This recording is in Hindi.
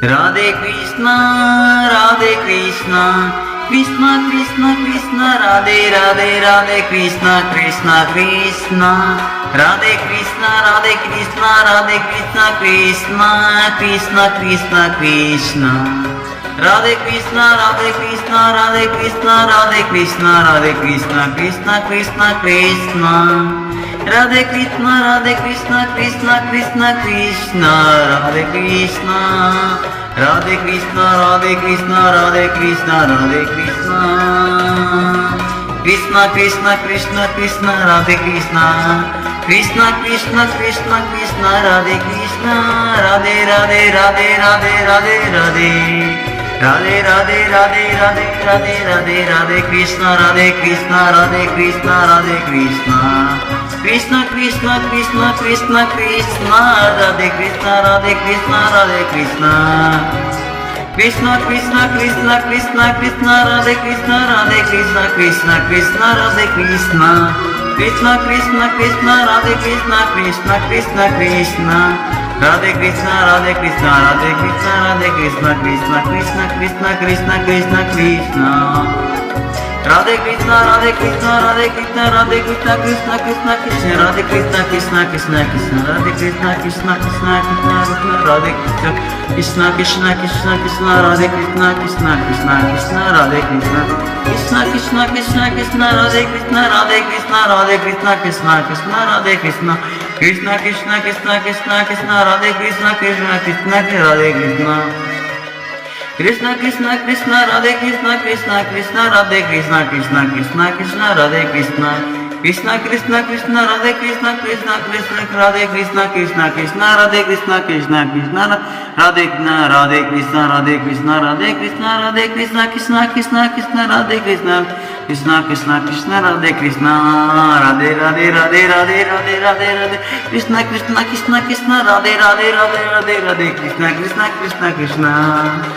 राधे कृष्णा कृष्णा कृष्णा कृष्णा राधे राधे राधे कृष्णा कृष्णा कृष्णा राधे कृष्णा राधे कृष्णा राधे कृष्णा कृष्णा कृष्णा कृष्णा कृष्णा राधे कृष्णा राधे कृष्णा राधे कृष्णा राधे कृष्णा राधे कृष्णा कृष्णा कृष्णा कृष्णा राधे कृष्णा कृष्णा कृष्णा कृष्णा राधे कृष्णा राधे कृष्णा राधे कृष्णा राधे कृष्णा राधे कृष्णा कृष्णा कृष्णा कृष्णा कृष्णा राधे कृष्णा कृष्णा कृष्णा कृष्णा कृष्णा राधे कृष्णा राधे राधे राधे राधे राधे राधे राधे राधे राधे राधे राधे राधे राधे कृष्णा राधे कृष्णा राधे कृष्णा राधे कृष्णा कृष्णा कृष्णा कृष्णा कृष्णा कृष्णा राधे कृष्णा राधे कृष्णा राधे कृष्णा कृष्णा कृष्णा कृष्णा कृष्णा कृष्णा राधे कृष्णा राधे कृष्णा कृष्णा कृष्णा राधे कृष्णा कृष्णा कृष्णा कृष्णा राधे कृष्णा कृष्णा कृष्णा कृष्णा राधे कृष्णा राधे कृष्णा राधे कृष्णा राधे कृष्णा कृष्णा कृष्णा कृष्णा कृष्णा कृष्णा कृष्णा राधे कृष्णा राधे कृष्णा राधे कृष्णा राधे कृष्णा कृष्णा कृष्णा कृष्ण राधे कृष्णा कृष्णा कृष्णा कृष्ण राधे कृष्णा कृष्णा कृष्णा कृष्णा कृष्ण राधे कृष्णा कृष्णा कृष्णा कृष्णा राधे कृष्णा कृष्णा कृष्णा कृष्णा राधे कृष्णा कृष्णा कृष्णा कृष्णा कृष्णा राधे कृष्णा राधे कृष्णा राधे कृष्णा कृष्णा कृष्णा राधे कृष्णा कृष्णा कृष्णा कृष्णा कृष्णा कृष्णा राधे कृष्णा कृष्णा कृष्णा राधे कृष्णा कृष्णा कृष्णा कृष्णा राधे कृष्णा कृष्णा कृष्णा राधे कृष्णा कृष्णा कृष्णा कृष्णा राधे कृष्णा कृष्णा कृष्णा कृष्णा राधे कृष्णा कृष्णा कृष्णा राधे कृष्णा कृष्णा कृष्णा राधे कृष्णा कृष्णा कृष्णा राधे कृष्णा राधे कृष्णा राधे कृष्णा राधे कृष्णा राधे कृष्णा कृष्णा कृष्णा कृष्णा राधे कृष्णा कृष्णा कृष्णा कृष्णा राधे कृष्णा राधे राधे राधे राधे राधे राधे राधे कृष्णा कृष्णा कृष्णा कृष्णा राधे राधे राधे राधे राधे कृष्णा कृष्णा कृष्णा कृष्णा